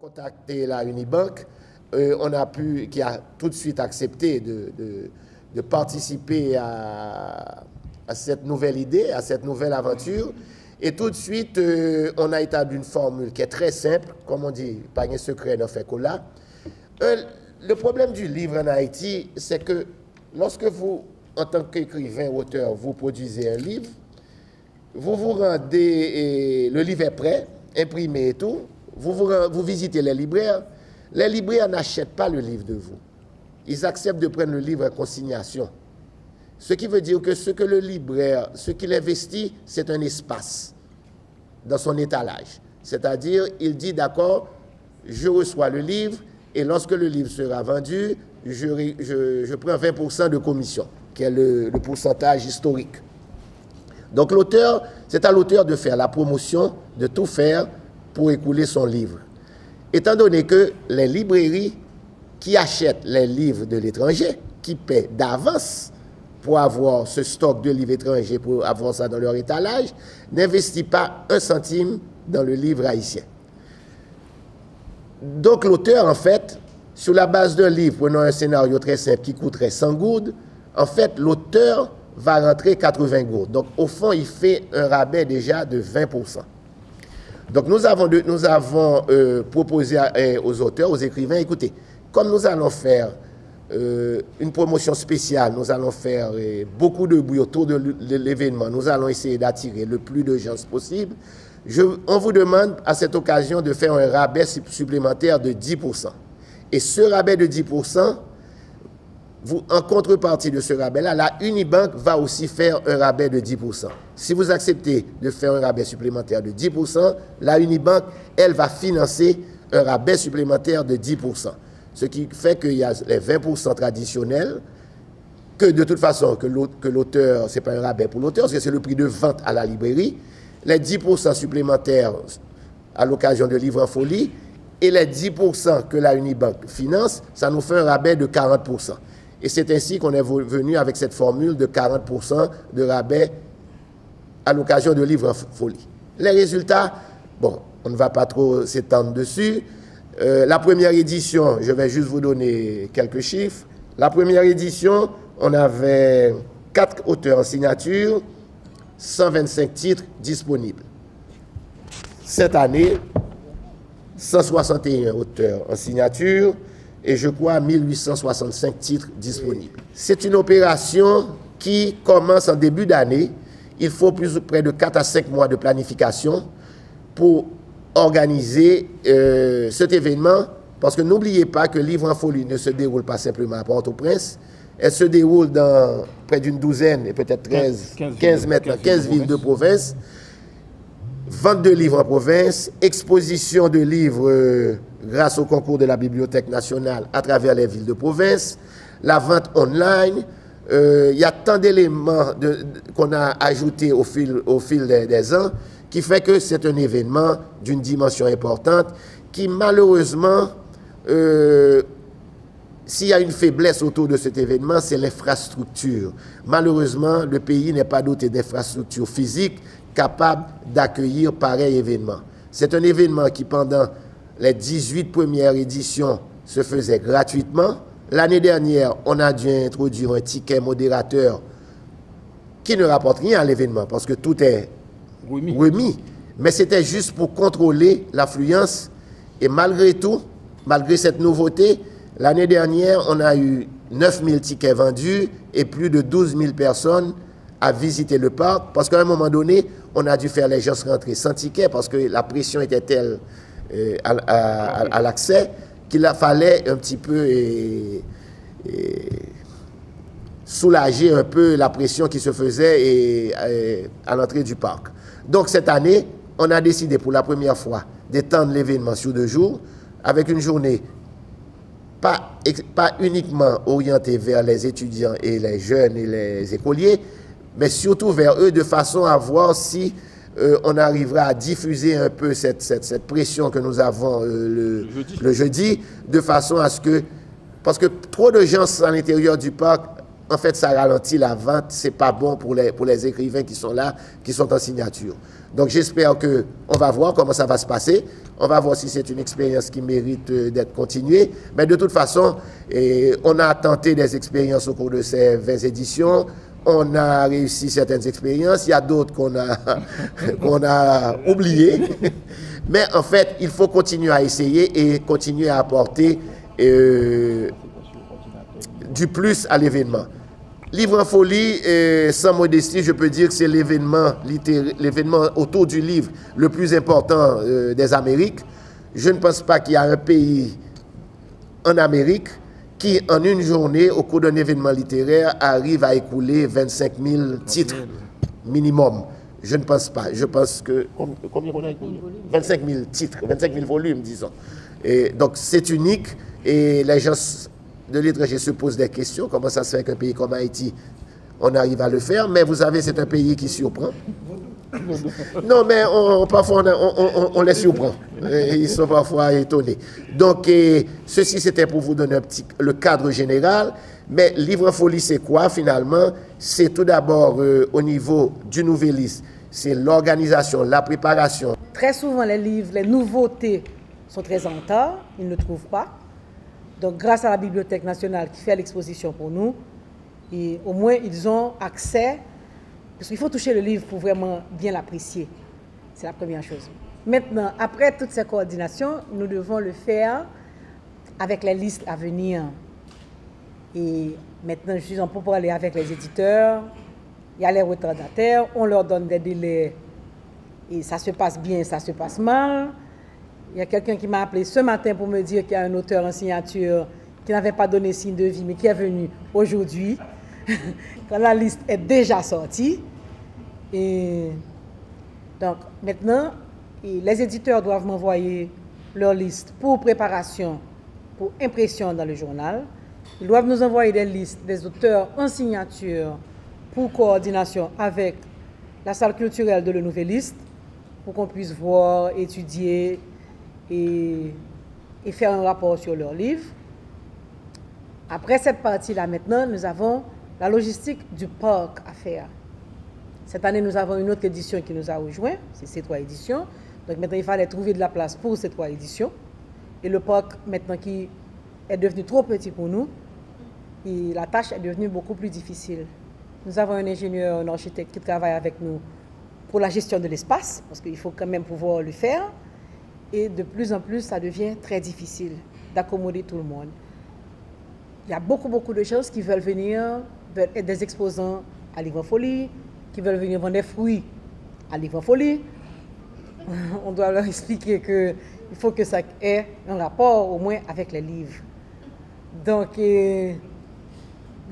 contacté la Unibank, qui a tout de suite accepté de participer à cette nouvelle idée, à cette nouvelle aventure. Et tout de suite, on a établi une formule qui est très simple, comme on dit, pas un secret dans fait là. Le problème du livre en Haïti, c'est que lorsque vous, en tant qu'écrivain, auteur, vous produisez un livre, vous vous rendez, le livre est prêt, imprimé et tout, vous visitez les libraires n'achètent pas le livre de vous. Ils acceptent de prendre le livre en consignation. Ce qui veut dire que ce que le libraire, ce qu'il investit, c'est un espace dans son étalage. C'est-à-dire, il dit, d'accord, je reçois le livre et lorsque le livre sera vendu, je prends 20% de commission, qui est le pourcentage historique. Donc l'auteur, c'est à l'auteur de faire la promotion, de tout faire pour écouler son livre. Étant donné que les librairies qui achètent les livres de l'étranger, qui paient d'avance pour avoir ce stock de livres étrangers, pour avoir ça dans leur étalage, n'investissent pas un centime dans le livre haïtien. Donc l'auteur, en fait, sur la base d'un livre, prenons un scénario très simple qui coûterait 100 gourdes, en fait, l'auteur va rentrer 80 gourdes. Donc, au fond, il fait un rabais déjà de 20%. Donc, nous avons proposé aux auteurs, aux écrivains, écoutez, comme nous allons faire une promotion spéciale, nous allons faire beaucoup de bruit autour de l'événement, nous allons essayer d'attirer le plus de gens possible, on vous demande à cette occasion de faire un rabais supplémentaire de 10%. Et ce rabais de 10%, en contrepartie de ce rabais-là, la Unibank va aussi faire un rabais de 10%. Si vous acceptez de faire un rabais supplémentaire de 10%, la Unibank, elle va financer un rabais supplémentaire de 10%. Ce qui fait qu'il y a les 20% traditionnels, que de toute façon, que l'auteur, ce n'est pas un rabais pour l'auteur, parce que c'est le prix de vente à la librairie, les 10% supplémentaires à l'occasion de livres en folie, et les 10% que la Unibank finance, ça nous fait un rabais de 40%. Et c'est ainsi qu'on est venu avec cette formule de 40% de rabais à l'occasion de livres en folie. Les résultats, bon, on ne va pas trop s'étendre dessus. La première édition, je vais juste vous donner quelques chiffres. La première édition, on avait 4 auteurs en signature, 125 titres disponibles. Cette année, 161 auteurs en signature, et je crois 1865 titres disponibles. C'est une opération qui commence en début d'année. Il faut près de 4 à 5 mois de planification pour organiser cet événement, parce que n'oubliez pas que Livre en folie ne se déroule pas simplement à Port-au-Prince, elle se déroule dans près d'une douzaine et peut-être 15 villes de province. Vente de livres en province, exposition de livres grâce au concours de la Bibliothèque nationale à travers les villes de province, la vente online. Il y a tant d'éléments qu'on a ajoutés au fil des ans qui fait que c'est un événement d'une dimension importante qui malheureusement, s'il y a une faiblesse autour de cet événement, c'est l'infrastructure. Malheureusement, le pays n'est pas doté d'infrastructures physiques capable d'accueillir pareil événement. C'est un événement qui, pendant les 18 premières éditions, se faisait gratuitement. L'année dernière, on a dû introduire un ticket modérateur qui ne rapporte rien à l'événement parce que tout est remis. Mais c'était juste pour contrôler l'affluence. Et malgré tout, malgré cette nouveauté, l'année dernière, on a eu 9000 tickets vendus et plus de 12 000 personnes à visiter le parc, parce qu'à un moment donné, on a dû faire les gens rentrer sans ticket, parce que la pression était telle à l'accès, qu'il fallait un petit peu soulager un peu la pression qui se faisait à l'entrée du parc. Donc cette année, on a décidé pour la première fois d'étendre l'événement sur 2 jours, avec une journée pas uniquement orientée vers les étudiants et les jeunes et les écoliers, mais surtout vers eux, de façon à voir si on arrivera à diffuser un peu cette pression que nous avons le jeudi, de façon à ce que, parce que trop de gens à l'intérieur du parc en fait, ça ralentit la vente. C'est pas bon pour les écrivains qui sont là, qui sont en signature. Donc, j'espère qu'on va voir comment ça va se passer. On va voir si c'est une expérience qui mérite d'être continuée. Mais de toute façon, on a tenté des expériences au cours de ces 20 éditions. On a réussi certaines expériences. Il y a d'autres qu'on a oubliées. Mais en fait, il faut continuer à essayer et continuer à apporter du plus à l'événement. Livre en folie, sans modestie, je peux dire que c'est l'événement autour du livre le plus important des Amériques. Je ne pense pas qu'il y a un pays en Amérique qui, en une journée, au cours d'un événement littéraire, arrive à écouler 25 000 titres minimum. Je ne pense pas. Je pense que... Combien on a écoulé? 25 000 titres, 25 000 volumes, disons. Et donc, c'est unique et les gens de l'étranger se posent des questions. Comment ça se fait qu'un pays comme Haïti, on arrive à le faire? Mais vous savez, c'est un pays qui surprend. Non, mais parfois, on les surprend. Ils sont parfois étonnés. Donc, ceci, c'était pour vous donner le cadre général. Mais Livre en folie, c'est quoi finalement? C'est tout d'abord au niveau du nouvelliste. C'est l'organisation, la préparation. Très souvent, les livres, les nouveautés sont très en retard. Ils ne trouvent pas. Donc, grâce à la Bibliothèque nationale qui fait l'exposition pour nous, et au moins, ils ont accès, parce qu'il faut toucher le livre pour vraiment bien l'apprécier. C'est la première chose. Maintenant, après toutes ces coordinations, nous devons le faire avec les listes à venir. Et maintenant, je suis en pour parler avec les éditeurs, il y a les retardataires, on leur donne des délais et ça se passe bien, ça se passe mal. Il y a quelqu'un qui m'a appelé ce matin pour me dire qu'il y a un auteur en signature qui n'avait pas donné signe de vie, mais qui est venu aujourd'hui, quand la liste est déjà sortie. Et donc, maintenant, les éditeurs doivent m'envoyer leur liste pour préparation, pour impression dans le journal. Ils doivent nous envoyer des listes des auteurs en signature pour coordination avec la salle culturelle de Le Nouvelliste, pour qu'on puisse voir, étudier et faire un rapport sur leurs livres. Après cette partie-là, maintenant, nous avons la logistique du parc à faire. Cette année, nous avons une autre édition qui nous a rejoint, c'est ces 3 éditions. Donc maintenant, il fallait trouver de la place pour ces 3 éditions. Et le parc, maintenant, qui est devenu trop petit pour nous, et la tâche est devenue beaucoup plus difficile. Nous avons un ingénieur, un architecte qui travaille avec nous pour la gestion de l'espace, parce qu'il faut quand même pouvoir le faire. Et de plus en plus, ça devient très difficile d'accommoder tout le monde. Il y a beaucoup de gens qui veulent venir, veulent être des exposants à Livre en folie, qui veulent venir vendre des fruits à Livre en folie. On doit leur expliquer qu'il faut que ça ait un rapport au moins avec les livres. Donc,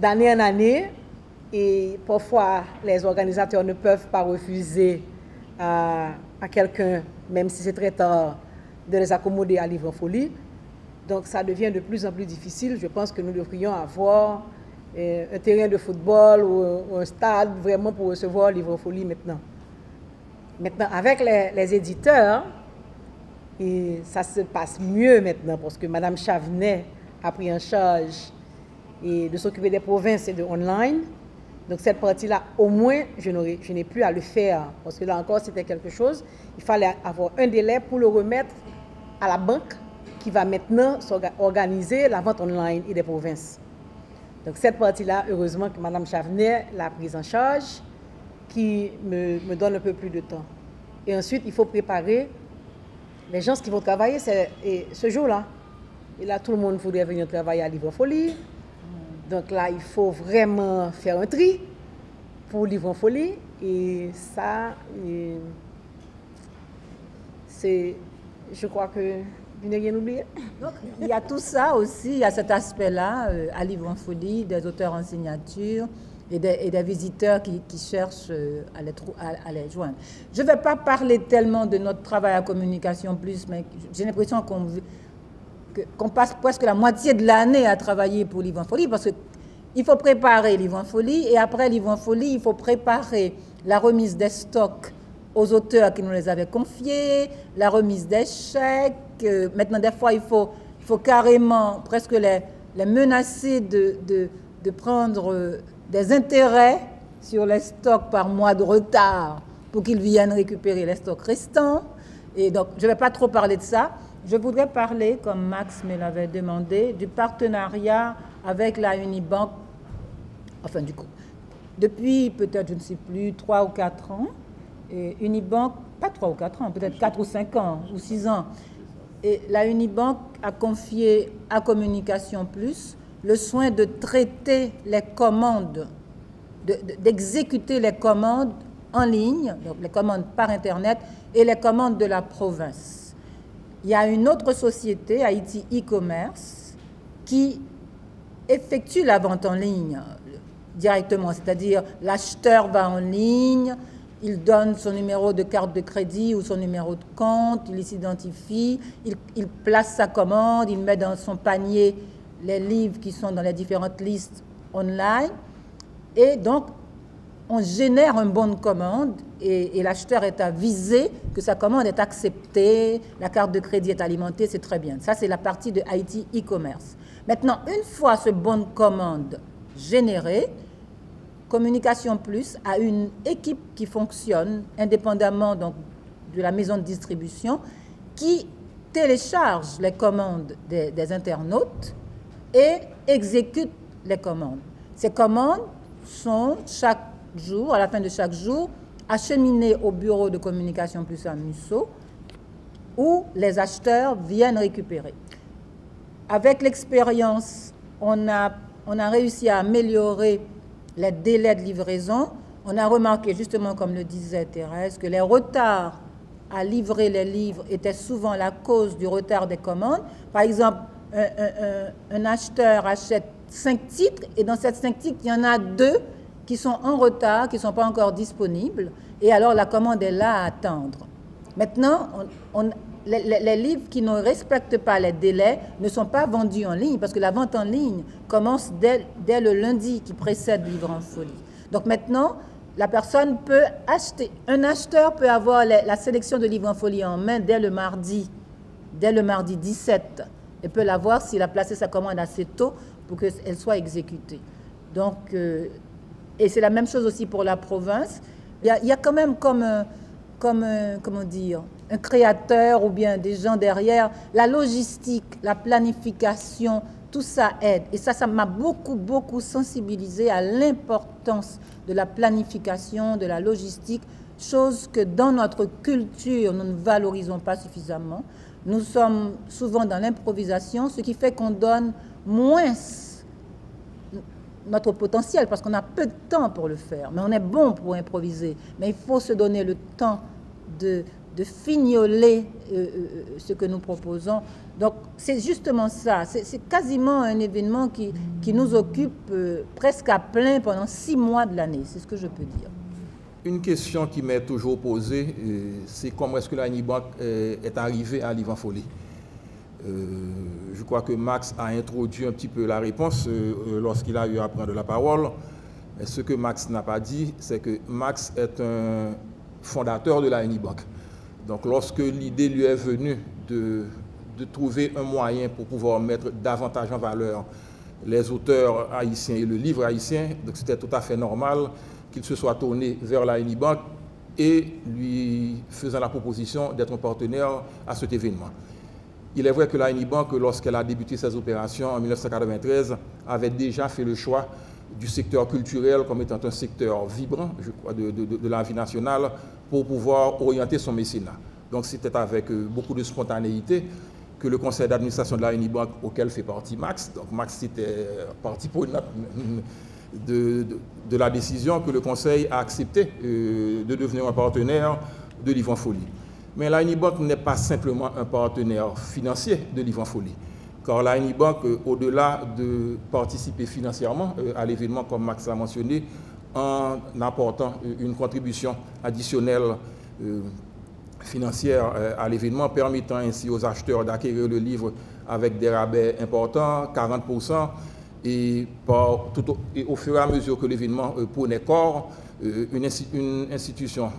d'année en année, et parfois les organisateurs ne peuvent pas refuser à quelqu'un, même si c'est très tard, de les accommoder à Livre en folie. Donc ça devient de plus en plus difficile. Je pense que nous devrions avoir un terrain de football ou un stade vraiment pour recevoir Livre en folie maintenant. Maintenant, avec les éditeurs, et ça se passe mieux maintenant parce que Mme Chavenet a pris en charge de s'occuper des provinces et de online. Donc cette partie-là, au moins, je n'ai plus à le faire. Parce que là encore, c'était quelque chose. Il fallait avoir un délai pour le remettre à la banque qui va maintenant organiser la vente online et des provinces. Donc cette partie-là, heureusement que Mme Chavenet l'a prise en charge, qui me donne un peu plus de temps. Et ensuite, il faut préparer les gens qui vont travailler ce jour-là. Et là, tout le monde voudrait venir travailler à Livre en folie. Donc là, il faut vraiment faire un tri pour Livre en folie. Et ça, c'est, je crois que vous n'avez rien oublié. Donc, il y a tout ça aussi, il y a cet aspect-là à Livre en folie, des auteurs en signature et des visiteurs qui cherchent à les joindre. Je ne vais pas parler tellement de notre travail à communication plus, mais j'ai l'impression qu'on passe presque la moitié de l'année à travailler pour Livre en folie, parce qu'il faut préparer Livre en folie, et après Livre en folie, il faut préparer la remise des stocks aux auteurs qui nous les avaient confiés, la remise des chèques. Maintenant, des fois, il faut carrément presque les menacer de prendre des intérêts sur les stocks par mois de retard pour qu'ils viennent récupérer les stocks restants. Et donc, je ne vais pas trop parler de ça. Je voudrais parler, comme Max me l'avait demandé, du partenariat avec la Unibank. Enfin, du coup, depuis peut-être, je ne sais plus, 3 ou 4 ans, et Unibank, pas 3 ou 4 ans, peut-être 4 ou 5 ans ou 6 ans, et la Unibank a confié à Communication Plus le soin de traiter les commandes, d'exécuter les commandes en ligne, donc les commandes par Internet et les commandes de la province. Il y a une autre société, Haïti e-commerce, qui effectue la vente en ligne directement, c'est-à-dire l'acheteur va en ligne, il donne son numéro de carte de crédit ou son numéro de compte, il s'identifie, il place sa commande, il met dans son panier les livres qui sont dans les différentes listes online, et donc on génère un bon de commande et l'acheteur est avisé que sa commande est acceptée, la carte de crédit est alimentée, c'est très bien. Ça, c'est la partie de Haïti e-commerce. Maintenant, une fois ce bon de commande généré, Communication Plus a une équipe qui fonctionne indépendamment donc, de la maison de distribution qui télécharge les commandes des internautes et exécute les commandes. Ces commandes sont chaque jour, à la fin de chaque jour, acheminées au bureau de Communication Plus à Musso où les acheteurs viennent récupérer. Avec l'expérience, on a réussi à améliorer les délais de livraison. On a remarqué, justement, comme le disait Thérèse, que les retards à livrer les livres étaient souvent la cause du retard des commandes. Par exemple, un acheteur achète 5 titres et dans ces 5 titres, il y en a 2 qui sont en retard, qui ne sont pas encore disponibles. Et alors, la commande est là à attendre. Maintenant, les livres qui ne respectent pas les délais ne sont pas vendus en ligne parce que la vente en ligne commence dès le lundi qui précède Livre en Folie. Donc maintenant, la personne peut acheter. Un acheteur peut avoir la sélection de Livre en Folie en main dès le mardi 17 et peut l'avoir s'il a placé sa commande assez tôt pour qu'elle soit exécutée. Donc, et c'est la même chose aussi pour la province. Il y a quand même comment dire, un créateur ou bien des gens derrière, la logistique, la planification, tout ça aide. Et ça m'a beaucoup sensibilisé à l'importance de la planification, de la logistique, chose que dans notre culture, nous ne valorisons pas suffisamment. Nous sommes souvent dans l'improvisation, ce qui fait qu'on donne moins notre potentiel, parce qu'on a peu de temps pour le faire. Mais on est bon pour improviser. Mais il faut se donner le temps de fignoler ce que nous proposons. Donc, c'est justement ça. C'est quasiment un événement qui nous occupe presque à plein pendant 6 mois de l'année. C'est ce que je peux dire. Une question qui m'est toujours posée, c'est comment est-ce que la Unibank est arrivée à Livre en Folie. Je crois que Max a introduit un petit peu la réponse lorsqu'il a eu à prendre la parole. Mais ce que Max n'a pas dit, c'est que Max est un fondateur de la Unibank. Donc lorsque l'idée lui est venue de trouver un moyen pour pouvoir mettre davantage en valeur les auteurs haïtiens et le livre haïtien, donc c'était tout à fait normal qu'il se soit tourné vers la Unibank et lui faisant la proposition d'être un partenaire à cet événement. Il est vrai que la Unibank, lorsqu'elle a débuté ses opérations en 1993, avait déjà fait le choix du secteur culturel comme étant un secteur vibrant, je crois, de la vie nationale pour pouvoir orienter son mécénat. Donc c'était avec beaucoup de spontanéité que le conseil d'administration de la Unibank, auquel fait partie Max, donc Max était partie prenante de la décision que le conseil a accepté de devenir un partenaire de Livre en Folie. Mais la Unibank n'est pas simplement un partenaire financier de Livre en Folie, car la Unibank, au-delà de participer financièrement à l'événement, comme Max a mentionné, en apportant une contribution additionnelle financière à l'événement, permettant ainsi aux acheteurs d'acquérir le livre avec des rabais importants, 40%, et au fur et à mesure que l'événement prenait corps, une institution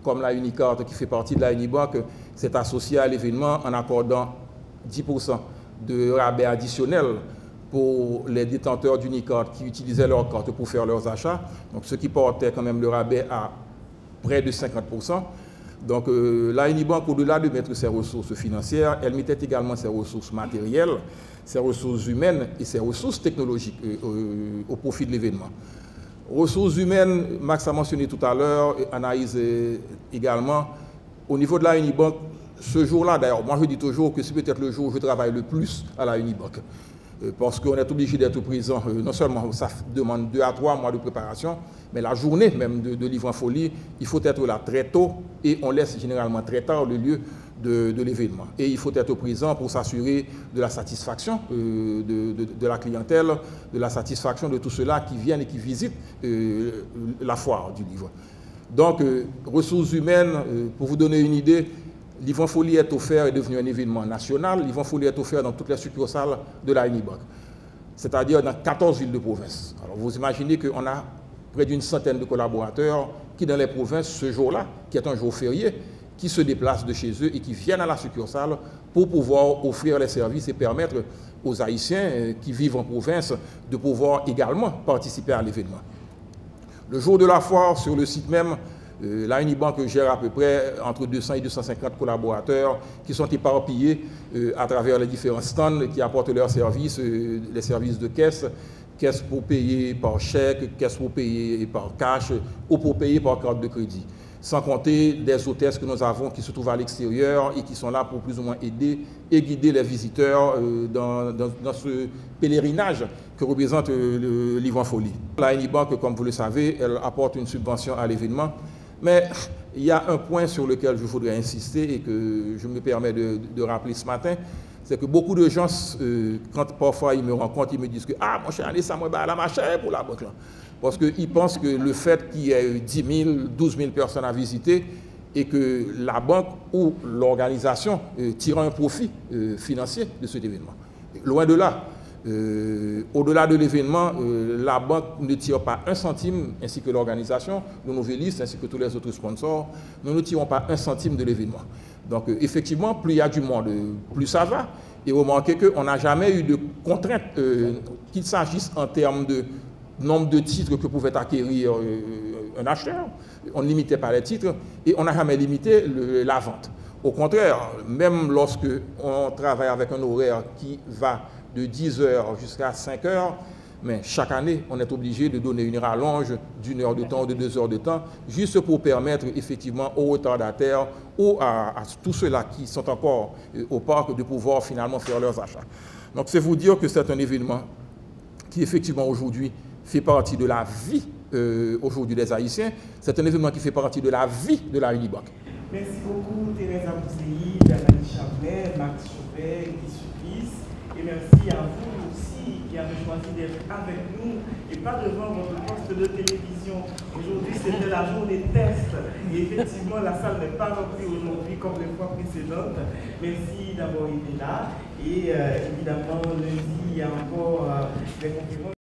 comme la Unicarte, qui fait partie de la Unibank, s'est associée à l'événement en accordant 10% de rabais additionnels pour les détenteurs d'Unicard qui utilisaient leur carte pour faire leurs achats, donc ce qui portait quand même le rabais à près de 50%. Donc la Unibank, au-delà de mettre ses ressources financières, elle mettait également ses ressources matérielles, ses ressources humaines et ses ressources technologiques au profit de l'événement. Ressources humaines, Max a mentionné tout à l'heure, Anaïs également, au niveau de la Unibank, ce jour-là, d'ailleurs, moi je dis toujours que c'est peut-être le jour où je travaille le plus à la Unibank. Parce qu'on est obligé d'être présent, non seulement ça demande 2 à 3 mois de préparation, mais la journée même de Livre en Folie, il faut être là très tôt et on laisse généralement très tard le lieu de l'événement. Et il faut être présent pour s'assurer de la satisfaction de la clientèle, de la satisfaction de tous ceux-là qui viennent et qui visitent la foire du livre. Donc, ressources humaines, pour vous donner une idée, Livre en Folie est offert, est devenu un événement national. Livre en Folie est offert dans toutes les succursales de la Unibank, c'est-à-dire dans 14 villes de province. Alors vous imaginez qu'on a près d'une centaine de collaborateurs qui, dans les provinces, ce jour-là, qui est un jour férié, qui se déplacent de chez eux et qui viennent à la succursale pour pouvoir offrir les services et permettre aux Haïtiens qui vivent en province de pouvoir également participer à l'événement. Le jour de la foire, sur le site même, la Unibank gère à peu près entre 200 et 250 collaborateurs qui sont éparpillés à travers les différents stands qui apportent leurs services, les services de caisse pour payer par chèque, caisse pour payer par cash ou pour payer par carte de crédit. Sans compter des hôtesses que nous avons qui se trouvent à l'extérieur et qui sont là pour plus ou moins aider et guider les visiteurs dans ce pèlerinage que représente le Livre en Folie. La Unibank, comme vous le savez, elle apporte une subvention à l'événement. Mais il y a un point sur lequel je voudrais insister et que je me permets de rappeler ce matin, c'est que beaucoup de gens, quand parfois ils me rencontrent, ils me disent que « Ah, mon cher, allez, ça me bat la marche pour la banque. » Parce qu'ils pensent que le fait qu'il y ait 10 000, 12 000 personnes à visiter et que la banque ou l'organisation tire un profit financier de cet événement. Loin de là. Au-delà de l'événement, la banque ne tire pas 1 centime, ainsi que l'organisation, nos novellistes, ainsi que tous les autres sponsors, nous ne tirons pas 1 centime de l'événement. Donc effectivement, plus il y a du monde, plus ça va. Et remarquez qu'on n'a jamais eu de contraintes, qu'il s'agisse en termes de nombre de titres que pouvait acquérir un acheteur. On ne limitait pas les titres et on n'a jamais limité la vente. Au contraire, même lorsque on travaille avec un horaire qui va de 10 heures jusqu'à 5 heures, mais chaque année, on est obligé de donner une rallonge d'1 heure de temps ou de 2 heures de temps, juste pour permettre effectivement aux retardataires ou à tous ceux-là qui sont encore au parc de pouvoir finalement faire leurs achats. Donc c'est vous dire que c'est un événement qui effectivement aujourd'hui fait partie de la vie aujourd'hui des Haïtiens. C'est un événement qui fait partie de la vie de la Unibank. Merci beaucoup Thérèse Abousseï, Daniel Chavlet, Max Chauvet, Guy Supplice. Et merci à vous aussi qui avez choisi d'être avec nous et pas devant votre poste de télévision. Aujourd'hui, c'était la journée test. Et effectivement, la salle n'est pas remplie aujourd'hui comme les fois précédentes. Merci d'avoir été là. Et évidemment, lundi, il y a encore des conférences.